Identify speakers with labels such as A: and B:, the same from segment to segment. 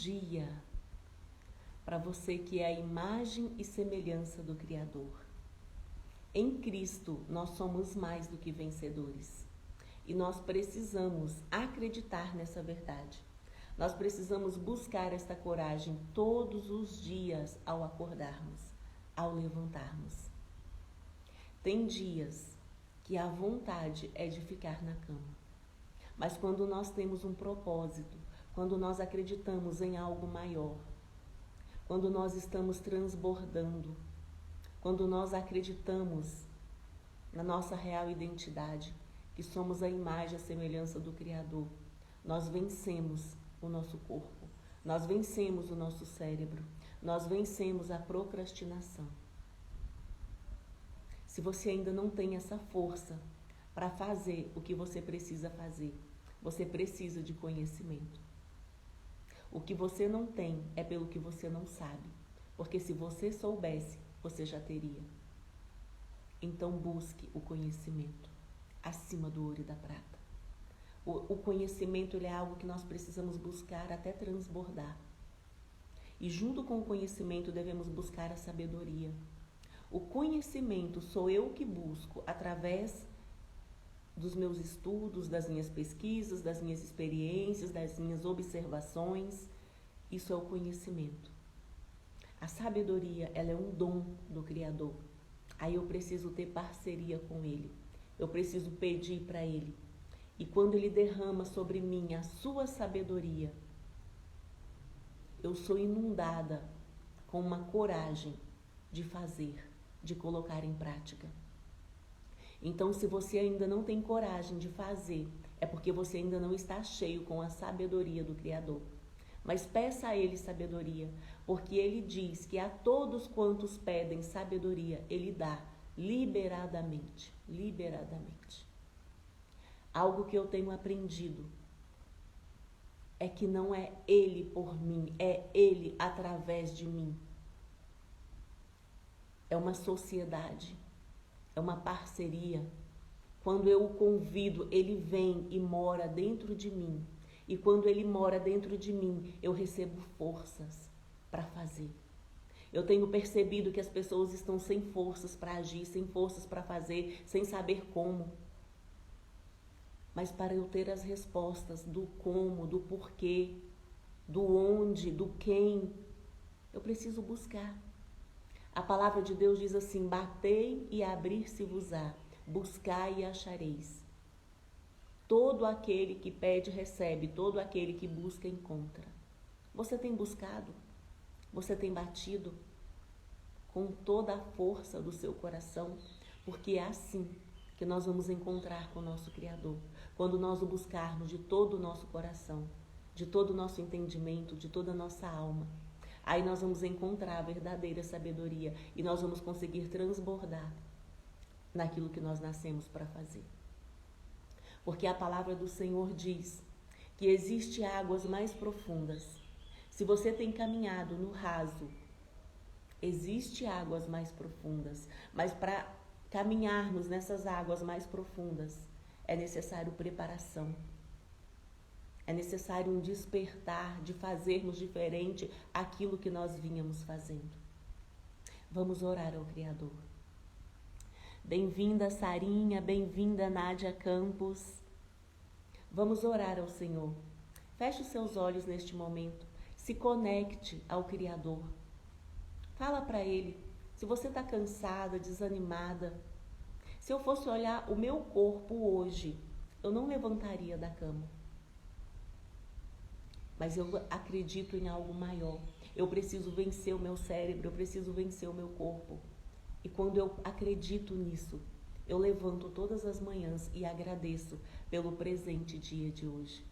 A: dia para você que é a imagem e semelhança do Criador. Em Cristo nós somos mais do que vencedores e nós precisamos acreditar nessa verdade. Nós precisamos buscar esta coragem todos os dias ao acordarmos, ao levantarmos. Tem dias que a vontade é de ficar na cama, mas quando nós temos um propósito, quando nós acreditamos em algo maior, quando nós estamos transbordando, quando nós acreditamos na nossa real identidade, que somos a imagem e a semelhança do Criador, nós vencemos o nosso corpo, nós vencemos o nosso cérebro, nós vencemos a procrastinação. Se você ainda não tem essa força para fazer o que você precisa fazer, você precisa de conhecimento. O que você não tem é pelo que você não sabe, porque se você soubesse, você já teria. Então busque o conhecimento acima do ouro e da prata. O conhecimento ele é algo que nós precisamos buscar até transbordar. E junto com o conhecimento devemos buscar a sabedoria. O conhecimento sou eu que busco através dos meus estudos, das minhas pesquisas, das minhas experiências, das minhas observações. Isso é o conhecimento. A sabedoria, ela é um dom do Criador. Aí eu preciso ter parceria com Ele. Eu preciso pedir para Ele. E quando Ele derrama sobre mim a sua sabedoria, eu sou inundada com uma coragem de fazer, de colocar em prática. Então, se você ainda não tem coragem de fazer, é porque você ainda não está cheio com a sabedoria do Criador. Mas peça a Ele sabedoria, porque Ele diz que a todos quantos pedem sabedoria, Ele dá liberadamente, liberadamente. Algo que eu tenho aprendido é que não é Ele por mim, é Ele através de mim. É uma sociedade, é uma parceria. Quando eu o convido, Ele vem e mora dentro de mim. E quando Ele mora dentro de mim, eu recebo forças para fazer. Eu tenho percebido que as pessoas estão sem forças para agir, sem forças para fazer, sem saber como. Mas para eu ter as respostas do como, do porquê, do onde, do quem, eu preciso buscar. A palavra de Deus diz assim: batei e abrir-se-vos-á, buscai e achareis. Todo aquele que pede, recebe, todo aquele que busca, encontra. Você tem buscado? Você tem batido com toda a força do seu coração? Porque é assim que nós vamos encontrar com o nosso Criador. Quando nós o buscarmos de todo o nosso coração, de todo o nosso entendimento, de toda a nossa alma. Aí nós vamos encontrar a verdadeira sabedoria e nós vamos conseguir transbordar naquilo que nós nascemos para fazer. Porque a palavra do Senhor diz que existe águas mais profundas. Se você tem caminhado no raso, existe águas mais profundas, mas para caminharmos nessas águas mais profundas, é necessário preparação. É necessário um despertar de fazermos diferente aquilo que nós vínhamos fazendo. Vamos orar ao Criador. Bem-vinda, Sarinha, bem-vinda, Nádia Campos. Vamos orar ao Senhor. Feche os seus olhos neste momento. Se conecte ao Criador. Fala para Ele. Se você está cansada, desanimada, se eu fosse olhar o meu corpo hoje, eu não levantaria da cama. Mas eu acredito em algo maior. Eu preciso vencer o meu cérebro, eu preciso vencer o meu corpo. E quando eu acredito nisso, eu levanto todas as manhãs e agradeço pelo presente dia de hoje.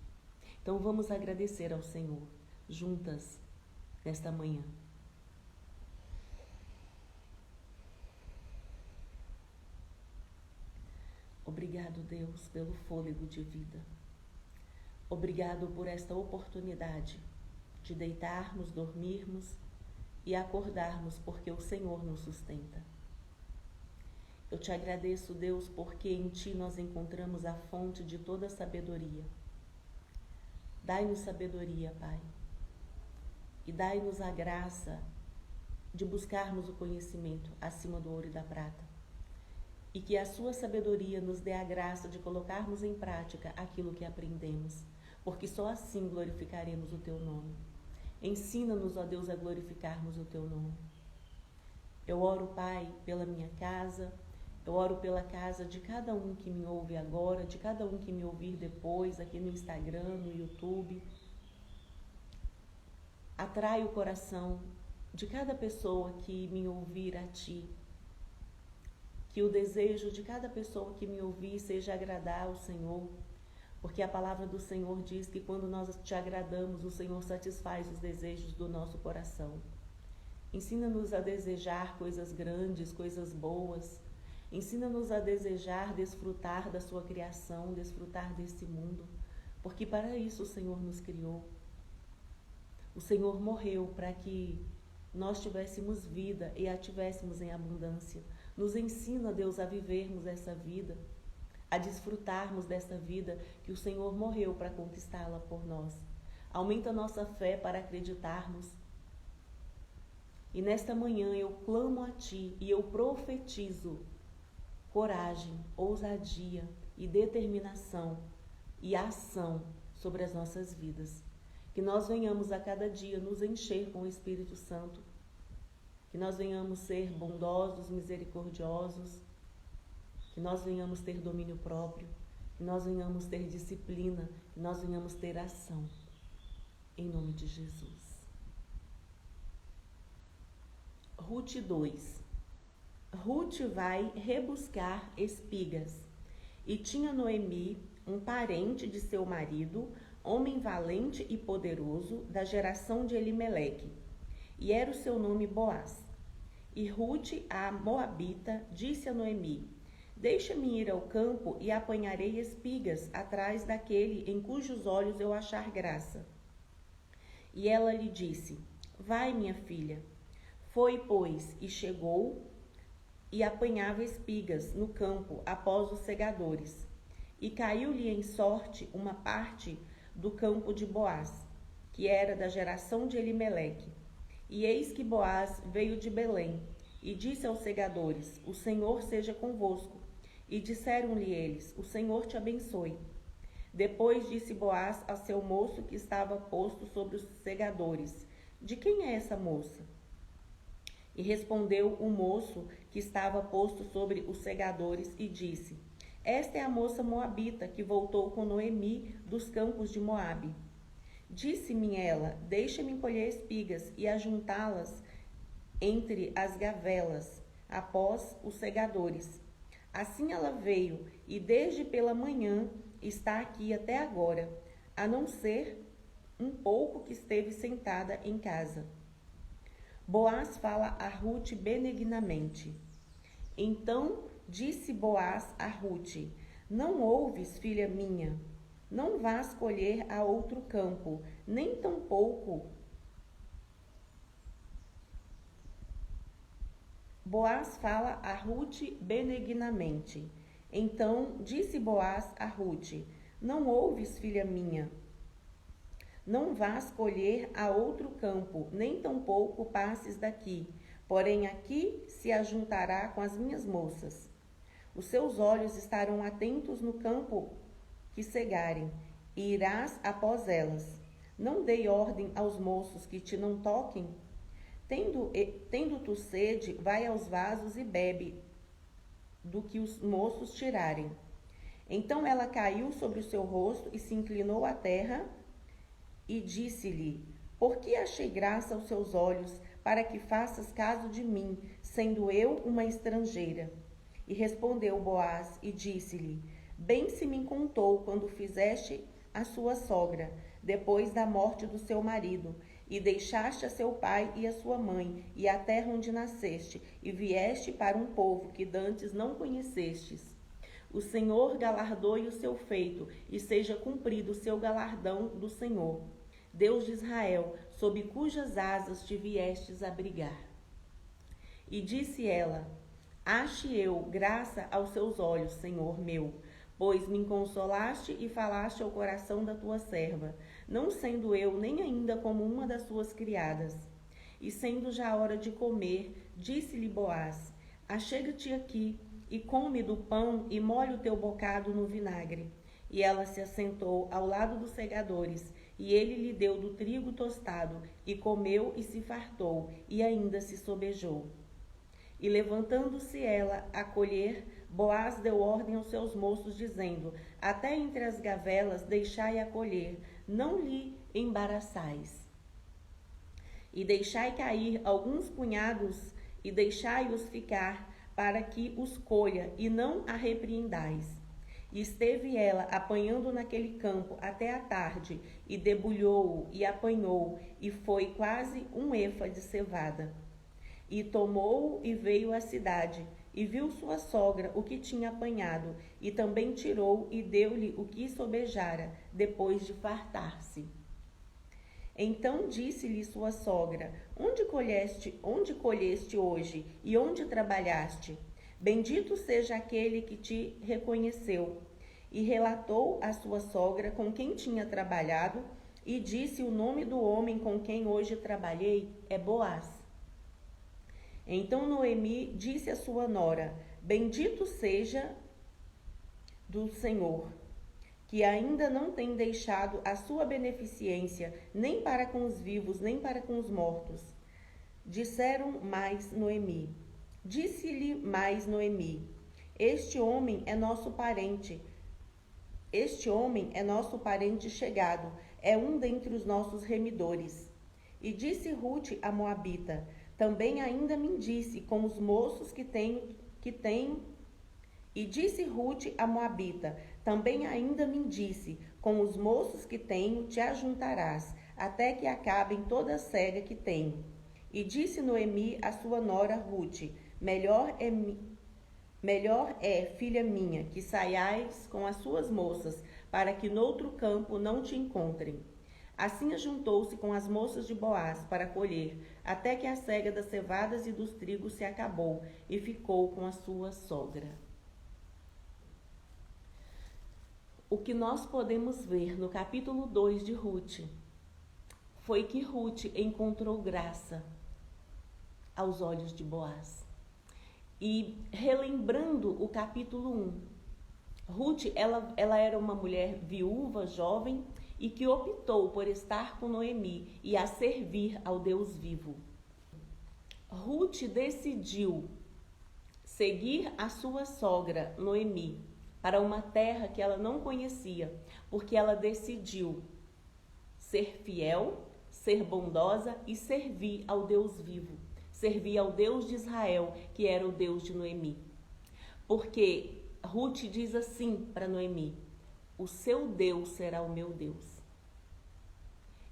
A: Então vamos agradecer ao Senhor, juntas, nesta manhã. Obrigado, Deus, pelo fôlego de vida. Obrigado por esta oportunidade de deitarmos, dormirmos e acordarmos, porque o Senhor nos sustenta. Eu te agradeço, Deus, porque em Ti nós encontramos a fonte de toda a sabedoria. Dai-nos sabedoria, Pai. e dai-nos a graça de buscarmos o conhecimento acima do ouro e da prata. E que a sua sabedoria nos dê a graça de colocarmos em prática aquilo que aprendemos, porque só assim glorificaremos o teu nome. Ensina-nos, ó Deus, a glorificarmos o teu nome. Eu oro, Pai, pela minha casa, eu oro pela casa de cada um que me ouve agora, de cada um que me ouvir depois, aqui no Instagram, no YouTube. Atrai o coração de cada pessoa que me ouvir a Ti. Que o desejo de cada pessoa que me ouvir seja agradar ao Senhor, porque a palavra do Senhor diz que quando nós Te agradamos, o Senhor satisfaz os desejos do nosso coração. Ensina-nos a desejar coisas grandes, coisas boas. Ensina-nos a desejar desfrutar da Sua criação, desfrutar desse mundo, porque para isso o Senhor nos criou. O Senhor morreu para que nós tivéssemos vida e a tivéssemos em abundância. Nos ensina, Deus, a vivermos essa vida, a desfrutarmos dessa vida que o Senhor morreu para conquistá-la por nós. Aumenta a nossa fé para acreditarmos. E nesta manhã eu clamo a Ti e eu profetizo coragem, ousadia e determinação e ação sobre as nossas vidas. Que nós venhamos a cada dia nos encher com o Espírito Santo. Que nós venhamos ser bondosos, misericordiosos. Que nós venhamos ter domínio próprio. Que nós venhamos ter disciplina. Que nós venhamos ter ação. Em nome de Jesus. Ruth 2. Ruth vai rebuscar espigas. E tinha Noemi um parente de seu marido, homem valente e poderoso, da geração de Elimeleque, e era o seu nome Boaz. E Ruth, a moabita, disse a Noemi: deixa-me ir ao campo e apanharei espigas atrás daquele em cujos olhos eu achar graça. E ela lhe disse: vai, minha filha. Foi, pois, e chegou e apanhava espigas no campo após os segadores. E caiu-lhe em sorte uma parte do campo de Boaz, que era da geração de Elimeleque. E eis que Boaz veio de Belém, e disse aos segadores: o Senhor seja convosco. E disseram-lhe eles: o Senhor te abençoe. Depois disse Boaz a seu moço que estava posto sobre os segadores: de quem é essa moça? E respondeu o moço que estava posto sobre os segadores e disse: esta é a moça moabita que voltou com Noemi dos campos de Moabe. Disse-me ela: deixa-me colher espigas e ajuntá-las entre as gavelas, após os segadores. Assim ela veio, e desde pela manhã está aqui até agora, a não ser um pouco que esteve sentada em casa. Boaz fala a Ruth benignamente. Então disse Boaz a Ruth: não ouves, filha minha? Não vás colher a outro campo, nem tampouco. Boaz fala a Ruth benignamente. Então disse Boaz a Ruth: não ouves, filha minha? Não vás colher a outro campo, nem tampouco passes daqui, porém aqui se ajuntará com as minhas moças. Os seus olhos estarão atentos no campo que cegarem, e irás após elas. Não dei ordem aos moços que te não toquem? Tendo tu sede, vai aos vasos e bebe do que os moços tirarem. Então ela caiu sobre o seu rosto e se inclinou à terra, e disse-lhe: por que achei graça aos seus olhos, para que faças caso de mim, sendo eu uma estrangeira? E respondeu Boaz e disse-lhe: bem se me contou quando fizeste a sua sogra, depois da morte do seu marido, e deixaste a seu pai e a sua mãe, e a terra onde nasceste, e vieste para um povo que dantes não conhecestes. O Senhor galardoe o seu feito, e seja cumprido o seu galardão do Senhor, Deus de Israel, sob cujas asas te viestes abrigar. E disse ela: ache eu graça aos seus olhos, Senhor meu, pois me consolaste e falaste ao coração da tua serva, não sendo eu nem ainda como uma das suas criadas. E sendo já a hora de comer, disse-lhe Boaz: achega-te aqui e come do pão e molhe o teu bocado no vinagre. E ela se assentou ao lado dos segadores, e ele lhe deu do trigo tostado, e comeu e se fartou, e ainda se sobejou. E levantando-se ela a colher, Boaz deu ordem aos seus moços, dizendo: até entre as gavelas deixai-a colher, não lhe embaraçais. E deixai cair alguns punhados, e deixai-os ficar, para que os colha, e não a repreendais. E esteve ela apanhando naquele campo até a tarde, e debulhou-o, e apanhou, e foi quase um efa de cevada. E tomou-o e veio à cidade, e viu sua sogra o que tinha apanhado, e também tirou e deu-lhe o que sobejara, depois de fartar-se. Então disse-lhe sua sogra: onde colheste hoje, e onde trabalhaste? Bendito seja aquele que te reconheceu. E relatou a sua sogra com quem tinha trabalhado, e disse: o nome do homem com quem hoje trabalhei é Boaz. Então Noemi disse à sua nora: bendito seja do Senhor, que ainda não tem deixado a sua beneficência, nem para com os vivos, nem para com os mortos. Disse-lhe mais Noemi: este homem é nosso parente chegado, é um dentre os nossos remidores. E disse Rute a Moabita: também ainda me disse com os moços que tenho. E disse Rute a Moabita: também ainda me disse, com os moços que tenho te ajuntarás, até que acabem toda a cega que tenho. E disse Noemi a sua nora Rute: melhor é, filha minha, que saiais com as suas moças, para que noutro campo não te encontrem. Assim ajuntou-se com as moças de Boaz para colher, até que a cega das cevadas e dos trigos se acabou, e ficou com a sua sogra. O que nós podemos ver no capítulo 2 de Rute foi que Rute encontrou graça aos olhos de Boaz. E relembrando o capítulo 1, Rute ela era uma mulher viúva, jovem, e que optou por estar com Noemi e a servir ao Deus vivo. Rute decidiu seguir a sua sogra, Noemi, para uma terra que ela não conhecia, porque ela decidiu ser fiel, ser bondosa e servir ao Deus vivo, servir ao Deus de Israel, que era o Deus de Noemi. Porque Rute diz assim para Noemi: o seu Deus será o meu Deus.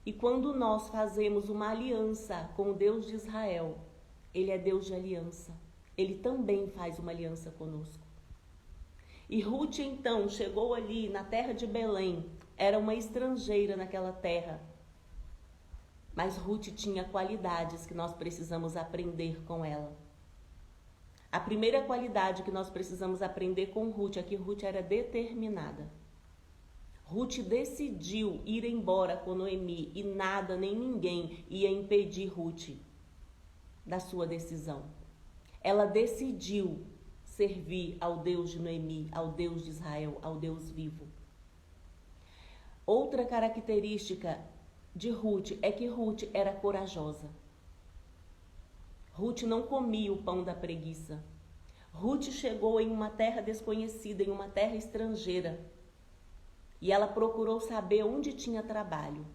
A: E quando nós fazemos uma aliança com o Deus de Israel, ele é Deus de aliança, ele também faz uma aliança conosco. E Rute então chegou ali na terra de Belém, era uma estrangeira naquela terra, mas Rute tinha qualidades que nós precisamos aprender com ela. A primeira qualidade que nós precisamos aprender com Rute é que Rute era determinada. Rute decidiu ir embora com Noemi e nada nem ninguém ia impedir Rute da sua decisão. Ela decidiu servir ao Deus de Noemi, ao Deus de Israel, ao Deus vivo. Outra característica de Rute é que Rute era corajosa. Rute não comia o pão da preguiça. Rute chegou em uma terra desconhecida, em uma terra estrangeira, e ela procurou saber onde tinha trabalho.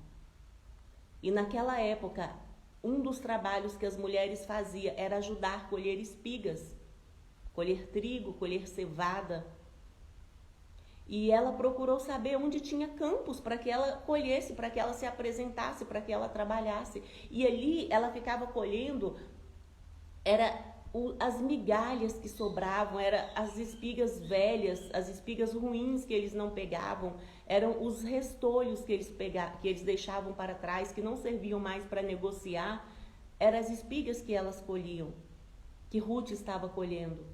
A: E naquela época, um dos trabalhos que as mulheres faziam era ajudar a colher espigas, colher trigo, colher cevada. E ela procurou saber onde tinha campos para que ela colhesse, para que ela se apresentasse, para que ela trabalhasse. E ali ela ficava colhendo, as migalhas que sobravam, eram as espigas velhas, as espigas ruins que eles não pegavam, eram os restolhos que eles deixavam para trás, que não serviam mais para negociar, eram as espigas que elas colhiam, que Rute estava colhendo.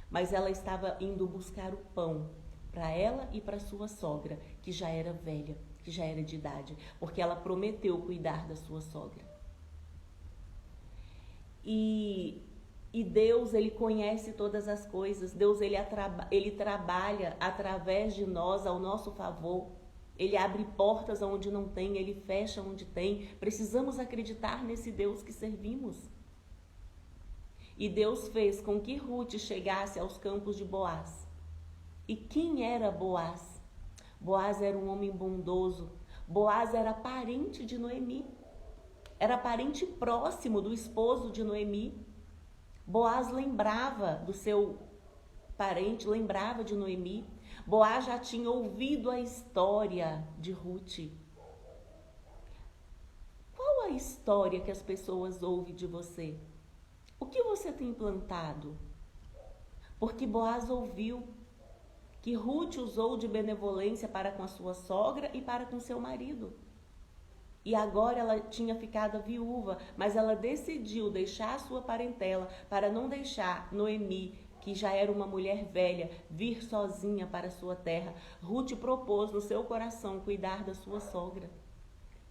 A: Mas ela estava indo buscar o pão, para ela e para sua sogra, que já era velha, que já era de idade, porque ela prometeu cuidar da sua sogra. E Deus, ele conhece todas as coisas. Deus, ele trabalha através de nós, ao nosso favor. Ele abre portas onde não tem, ele fecha onde tem. Precisamos acreditar nesse Deus que servimos. E Deus fez com que Ruth chegasse aos campos de Boaz. E quem era Boaz? Boaz era um homem bondoso. Boaz era parente de Noemi. Era parente próximo do esposo de Noemi. Boaz lembrava do seu parente, lembrava de Noemi. Boaz já tinha ouvido a história de Ruth. Qual a história que as pessoas ouvem de você? O que você tem plantado? Porque Boaz ouviu que Ruth usou de benevolência para com a sua sogra e para com seu marido. E agora ela tinha ficado viúva, mas ela decidiu deixar a sua parentela para não deixar Noemi, que já era uma mulher velha, vir sozinha para a sua terra. Ruth propôs no seu coração cuidar da sua sogra.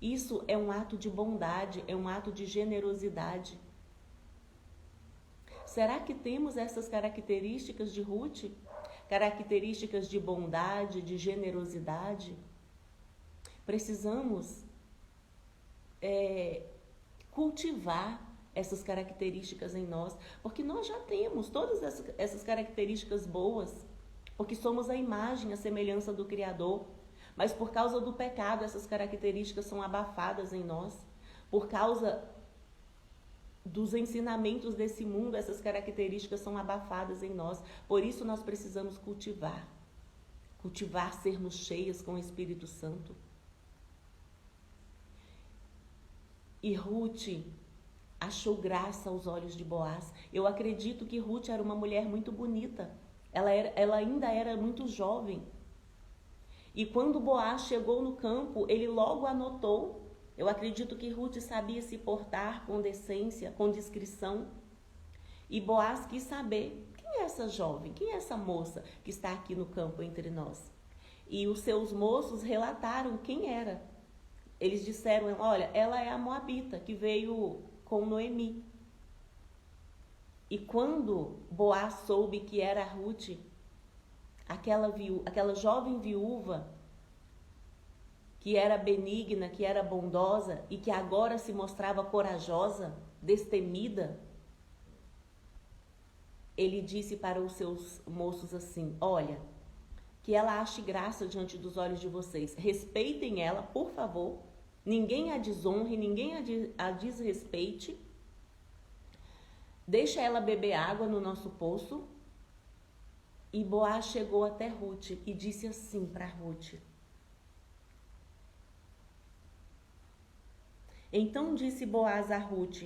A: Isso é um ato de bondade, é um ato de generosidade. Será que temos essas características de Ruth? Características de bondade, de generosidade? Precisamos cultivar essas características em nós, porque nós já temos todas essas características boas, porque somos a imagem, a semelhança do Criador, mas por causa do pecado essas características são abafadas em nós, por causa dos ensinamentos desse mundo, essas características são abafadas em nós, por isso nós precisamos cultivar sermos cheias com o Espírito Santo. E Ruth achou graça aos olhos de Boaz. Eu acredito que Ruth era uma mulher muito bonita. Ela ainda era muito jovem. E quando Boaz chegou no campo, ele logo a notou. Eu acredito que Ruth sabia se portar com decência, com discrição. E Boaz quis saber, quem é essa jovem? Quem é essa moça que está aqui no campo entre nós? E os seus moços relataram quem era. Eles disseram, olha, ela é a Moabita que veio com Noemi. E quando Boaz soube que era Ruth, aquela jovem viúva, que era benigna, que era bondosa e que agora se mostrava corajosa, destemida, ele disse para os seus moços assim, olha, que ela ache graça diante dos olhos de vocês. Respeitem ela, por favor. Ninguém a desonre, ninguém a desrespeite. Deixa ela beber água no nosso poço. E Boaz chegou até Ruth e disse assim para Ruth. Então disse Boaz a Ruth,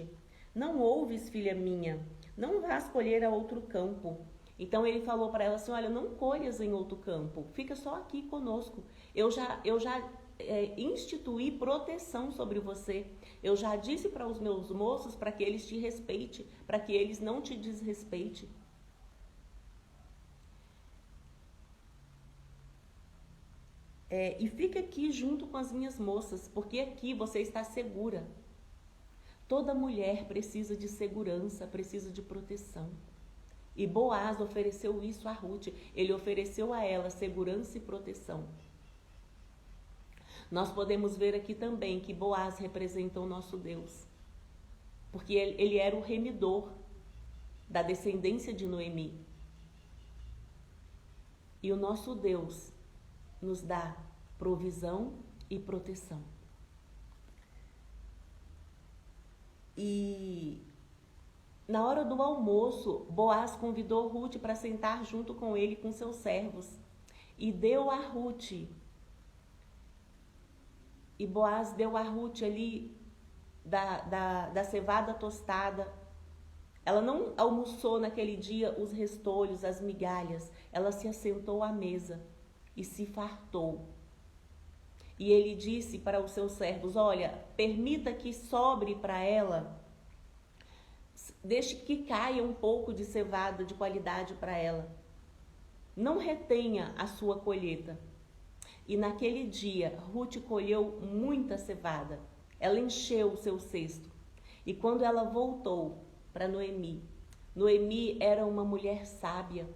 A: não ouves, filha minha, não vás colher a outro campo. Então ele falou para ela assim, olha, não colhas em outro campo, fica só aqui conosco. Eu já instituí proteção sobre você. Eu já disse para os meus moços para que eles te respeitem, para que eles não te desrespeitem. E fica aqui junto com as minhas moças, porque aqui você está segura. Toda mulher precisa de segurança, precisa de proteção. E Boaz ofereceu isso a Ruth. Ele ofereceu a ela segurança e proteção. Nós podemos ver aqui também que Boaz representa o nosso Deus. Porque ele era o remidor da descendência de Noemi. E o nosso Deus nos dá provisão e proteção. E na hora do almoço, Boaz convidou Ruth para sentar junto com ele com seus servos. E deu a Ruth. E Boaz deu a Ruth ali da cevada tostada. Ela não almoçou naquele dia os restolhos, as migalhas. Ela se assentou à mesa e se fartou. E ele disse para os seus servos, olha, permita que sobre para ela, deixe que caia um pouco de cevada de qualidade para ela. não retenha a sua colheita. E naquele dia, Ruth colheu muita cevada. Ela encheu o seu cesto. E quando ela voltou para Noemi, Noemi era uma mulher sábia.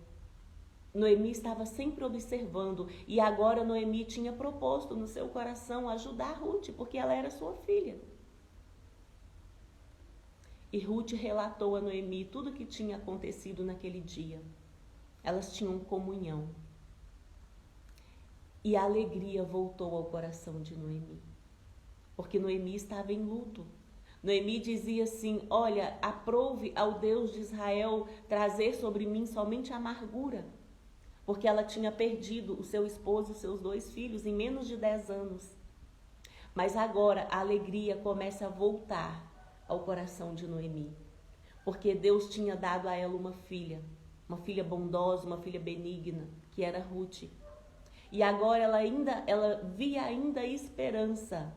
A: Noemi estava sempre observando. E agora Noemi tinha proposto no seu coração ajudar Ruth, porque ela era sua filha. E Ruth relatou a Noemi tudo o que tinha acontecido naquele dia. Elas tinham comunhão. E a alegria voltou ao coração de Noemi. Porque Noemi estava em luto. Noemi dizia assim: olha, aprouve ao Deus de Israel trazer sobre mim somente amargura. Porque ela tinha perdido o seu esposo e os seus 2 filhos em menos de 10 anos. Mas agora a alegria começa a voltar ao coração de Noemi. Porque Deus tinha dado a ela uma filha bondosa, uma filha benigna, que era Ruth. E agora ela via ainda esperança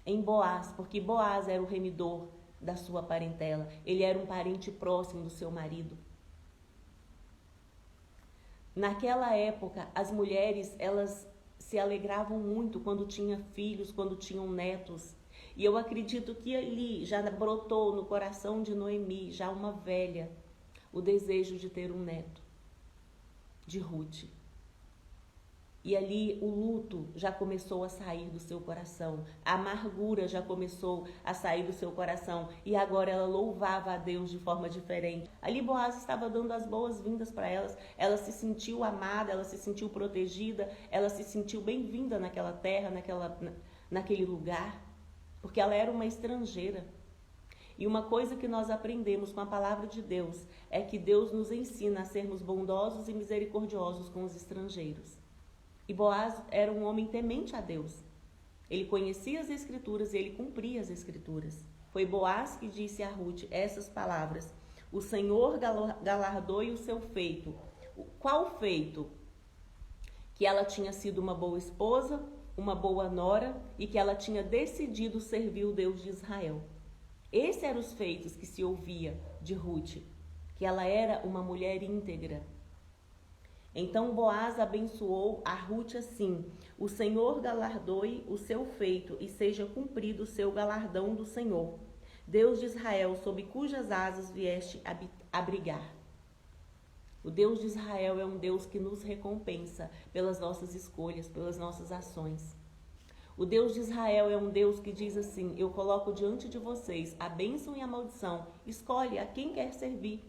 A: em Boaz, porque Boaz era o remidor da sua parentela. Ele era um parente próximo do seu marido. Naquela época, as mulheres, elas se alegravam muito quando tinham filhos, quando tinham netos. E eu acredito que ali já brotou no coração de Noemi, já uma velha, o desejo de ter um neto, de Ruth. E ali o luto já começou a sair do seu coração, a amargura já começou a sair do seu coração, e agora ela louvava a Deus de forma diferente. Ali Boaz estava dando as boas-vindas para elas, ela se sentiu amada, ela se sentiu protegida, ela se sentiu bem-vinda naquela terra, naquele lugar, porque ela era uma estrangeira. E uma coisa que nós aprendemos com a palavra de Deus é que Deus nos ensina a sermos bondosos e misericordiosos com os estrangeiros. E Boaz era um homem temente a Deus. Ele conhecia as Escrituras e ele cumpria as Escrituras. Foi Boaz que disse a Ruth essas palavras: o Senhor galardoe o seu feito. Qual feito? Que ela tinha sido uma boa esposa, uma boa nora e que ela tinha decidido servir o Deus de Israel. Esses eram os feitos que se ouvia de Ruth, que ela era uma mulher íntegra. Então Boaz abençoou a Ruth assim: o Senhor galardoe o seu feito e seja cumprido o seu galardão do Senhor, Deus de Israel, sob cujas asas vieste abrigar. O Deus de Israel é um Deus que nos recompensa pelas nossas escolhas, pelas nossas ações. O Deus de Israel é um Deus que diz assim: eu coloco diante de vocês a bênção e a maldição, escolhe a quem quer servir.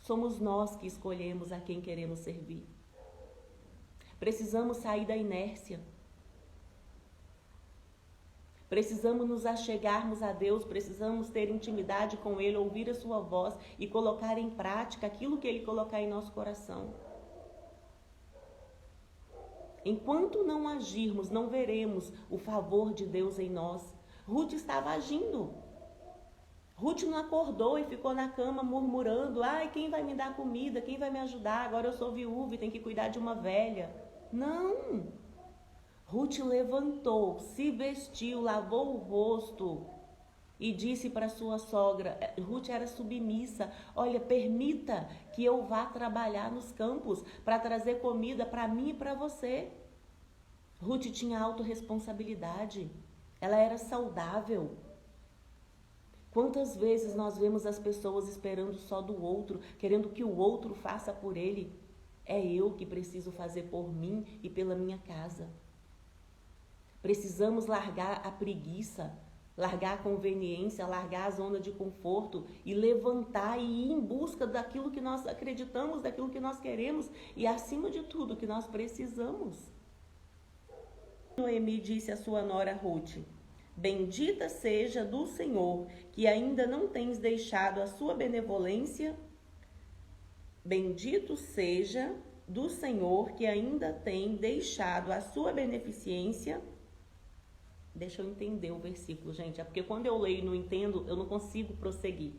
A: Somos nós que escolhemos a quem queremos servir. Precisamos sair da inércia. Precisamos nos achegarmos a Deus, precisamos ter intimidade com Ele, ouvir a sua voz e colocar em prática aquilo que Ele colocar em nosso coração. Enquanto não agirmos, não veremos o favor de Deus em nós. Ruth estava agindo. Ruth não acordou e ficou na cama murmurando: ai, quem vai me dar comida? Quem vai me ajudar? Agora eu sou viúva e tenho que cuidar de uma velha. Não! Ruth levantou, se vestiu, lavou o rosto e disse para sua sogra, Ruth era submissa: olha, permita que eu vá trabalhar nos campos para trazer comida para mim e para você. Ruth tinha autorresponsabilidade, ela era saudável. Quantas vezes nós vemos as pessoas esperando só do outro, querendo que o outro faça por ele? É eu que preciso fazer por mim e pela minha casa. Precisamos largar a preguiça, largar a conveniência, largar a zona de conforto e levantar e ir em busca daquilo que nós acreditamos, daquilo que nós queremos e, acima de tudo, que nós precisamos. Noemi disse à sua nora Ruth: bendita seja do Senhor, que ainda não tens deixado a sua benevolência. Bendito seja do Senhor, que ainda tem deixado a sua beneficência. Deixa eu entender o versículo, gente. É porque quando eu leio e não entendo, eu não consigo prosseguir.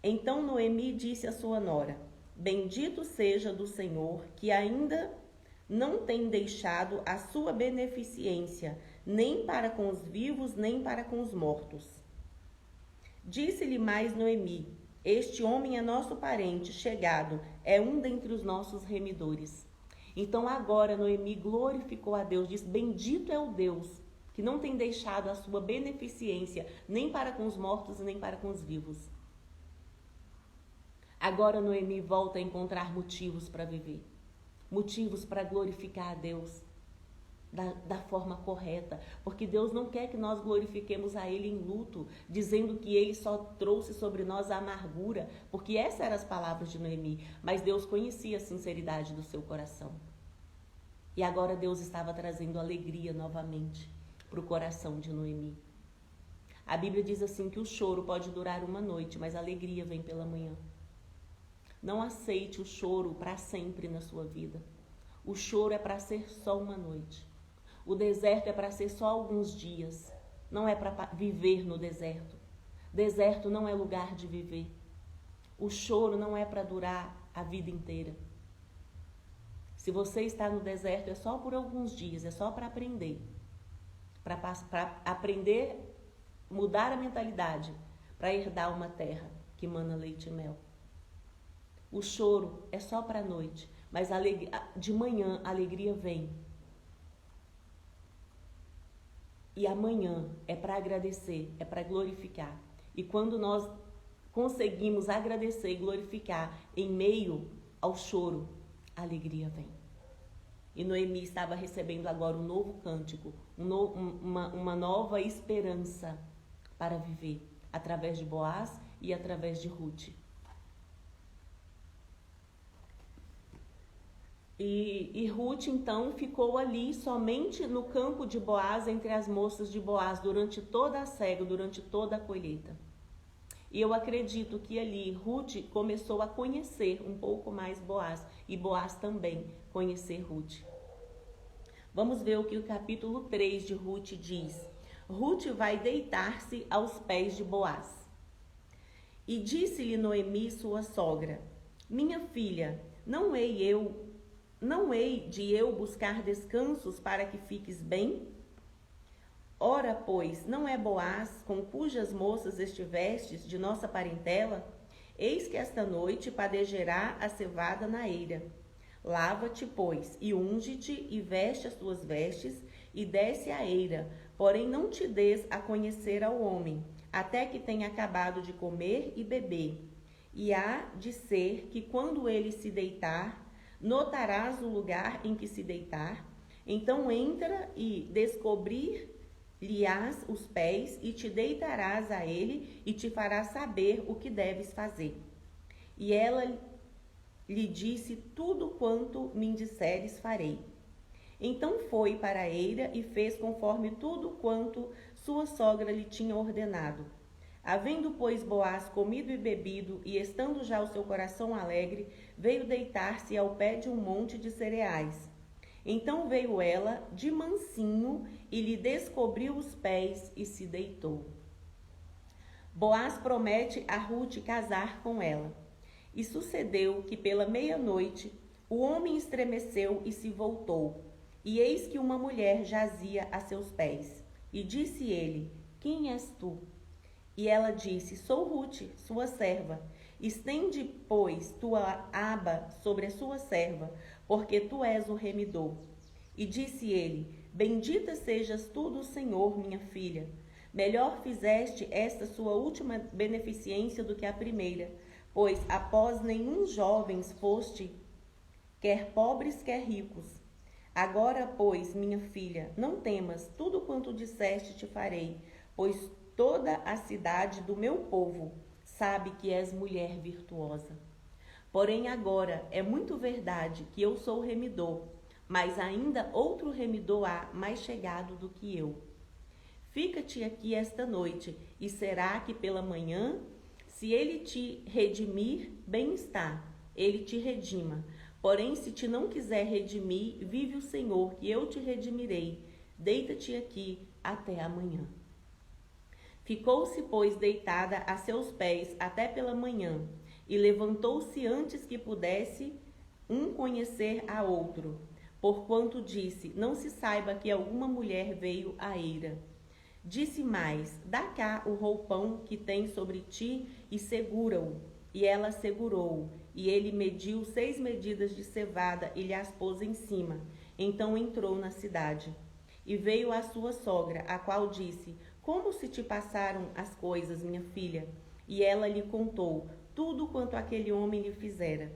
A: Então Noemi disse à sua nora: bendito seja do Senhor, que ainda não tem deixado a sua beneficência, nem para com os vivos, nem para com os mortos. Disse-lhe mais Noemi: este homem é nosso parente, chegado, é um dentre os nossos remidores. Então agora Noemi glorificou a Deus, diz, bendito é o Deus que não tem deixado a sua beneficência nem para com os mortos nem para com os vivos. Agora Noemi volta a encontrar motivos para viver, motivos para glorificar a Deus da forma correta, porque Deus não quer que nós glorifiquemos a Ele em luto, dizendo que Ele só trouxe sobre nós a amargura, porque essas eram as palavras de Noemi, mas Deus conhecia a sinceridade do seu coração. E agora Deus estava trazendo alegria novamente para o coração de Noemi. A Bíblia diz assim que o choro pode durar uma noite, mas a alegria vem pela manhã. Não aceite o choro para sempre na sua vida. O choro é para ser só uma noite. O deserto é para ser só alguns dias. Não é para viver no deserto. Deserto não é lugar de viver. O choro não é para durar a vida inteira. Se você está no deserto, é só por alguns dias, é só para aprender. Para aprender, mudar a mentalidade, para herdar uma terra que mana leite e mel. O choro é só para a noite, mas de manhã a alegria vem. E amanhã é para agradecer, é para glorificar. E quando nós conseguimos agradecer e glorificar em meio ao choro, a alegria vem. E Noemi estava recebendo agora um novo cântico, uma nova esperança para viver, através de Boaz e através de Ruth. E Ruth, então, ficou ali somente no campo de Boaz, entre as moças de Boaz, durante toda a cega, durante toda a colheita. E eu acredito que ali Ruth começou a conhecer um pouco mais Boaz, e Boaz também conhecer Ruth. Vamos ver o que o capítulo 3 de Ruth diz. Ruth vai deitar-se aos pés de Boaz. E disse-lhe Noemi, sua sogra, minha filha, não hei de eu buscar descansos para que fiques bem? Ora, pois, não é Boaz, com cujas moças estivestes de nossa parentela? Eis que esta noite padejará a cevada na eira. Lava-te, pois, e unge-te, e veste as tuas vestes, e desce à eira, porém não te des a conhecer ao homem, até que tenha acabado de comer e beber. E há de ser que quando ele se deitar, notarás o lugar em que se deitar, então entra e descobrir-lhe-ás os pés, e te deitarás a ele, e te fará saber o que deves fazer. E ela lhe disse, tudo quanto me disseres farei. Então foi para a eira e fez conforme tudo quanto sua sogra lhe tinha ordenado. Havendo, pois, Boaz comido e bebido, e estando já o seu coração alegre, veio deitar-se ao pé de um monte de cereais. Então veio ela de mansinho e lhe descobriu os pés e se deitou. Boaz promete a Ruth casar com ela. E sucedeu que pela meia-noite o homem estremeceu e se voltou. E eis que uma mulher jazia a seus pés. E disse ele, quem és tu? E ela disse, sou Ruth, sua serva. Estende, pois, tua aba sobre a sua serva, porque tu és o remidor. E disse ele, bendita sejas tu do Senhor, minha filha. Melhor fizeste esta sua última beneficência do que a primeira, pois após nenhum jovens foste, quer pobres, quer ricos. Agora, pois, minha filha, não temas, tudo quanto disseste te farei, pois toda a cidade do meu povo sabe que és mulher virtuosa. Porém agora é muito verdade que eu sou remidor, mas ainda outro remidor há mais chegado do que eu. Fica-te aqui esta noite, e será que pela manhã, se ele te redimir, bem está, ele te redima. Porém, se te não quiser redimir, vive o Senhor, que eu te redimirei. Deita-te aqui até amanhã. Ficou-se, pois, deitada a seus pés até pela manhã, e levantou-se antes que pudesse um conhecer a outro, porquanto disse, não se saiba que alguma mulher veio à eira. Disse mais: dá cá o roupão que tem sobre ti e segura-o. E ela segurou-o. E ele mediu 6 medidas de cevada e lhe as pôs em cima. Então entrou na cidade. E veio a sua sogra, a qual disse: como se te passaram as coisas, minha filha? E ela lhe contou tudo quanto aquele homem lhe fizera.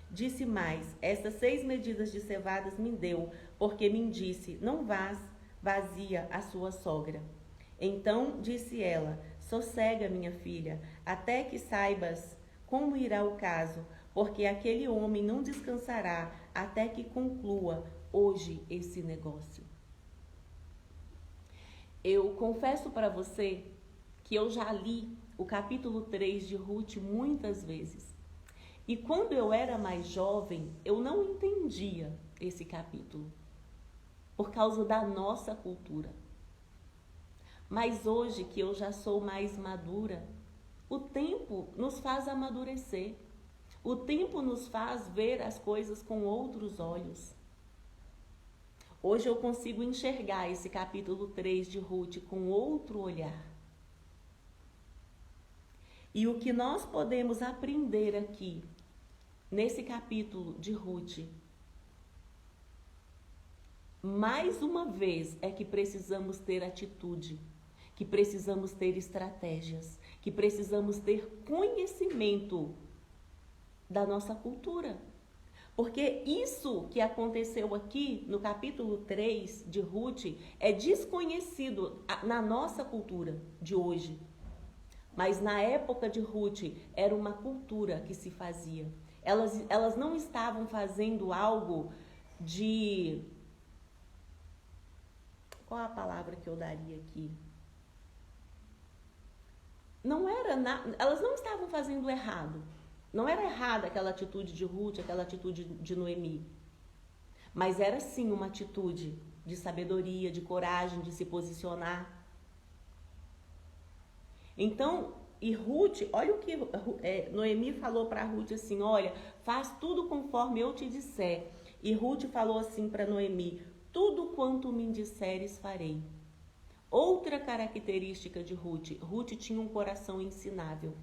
A: Disse mais: estas 6 medidas de cevadas me deu, porque me disse: não vás vazia a sua sogra. Então disse ela: sossega, minha filha, até que saibas como irá o caso, porque aquele homem não descansará até que conclua hoje esse negócio. Eu confesso para você que eu já li o capítulo 3 de Ruth muitas vezes. E quando eu era mais jovem, eu não entendia esse capítulo, por causa da nossa cultura. Mas hoje que eu já sou mais madura, o tempo nos faz amadurecer. O tempo nos faz ver as coisas com outros olhos. Hoje eu consigo enxergar esse capítulo 3 de Ruth com outro olhar. E o que nós podemos aprender aqui, nesse capítulo de Ruth, mais uma vez é que precisamos ter atitude, que precisamos ter estratégias, que precisamos ter conhecimento da nossa cultura. Porque isso que aconteceu aqui no capítulo 3 de Ruth é desconhecido na nossa cultura de hoje. Mas na época de Ruth era uma cultura que se fazia. Elas não estavam fazendo algo de... Qual a palavra que eu daria aqui? Elas não estavam fazendo errado. Não era errada aquela atitude de Ruth, aquela atitude de Noemi. Mas era sim uma atitude de sabedoria, de coragem, de se posicionar. Então, e Ruth, olha o que Noemi falou para Ruth assim, olha, faz tudo conforme eu te disser. E Ruth falou assim para Noemi, tudo quanto me disseres farei. Outra característica de Ruth, Ruth tinha um coração ensinável.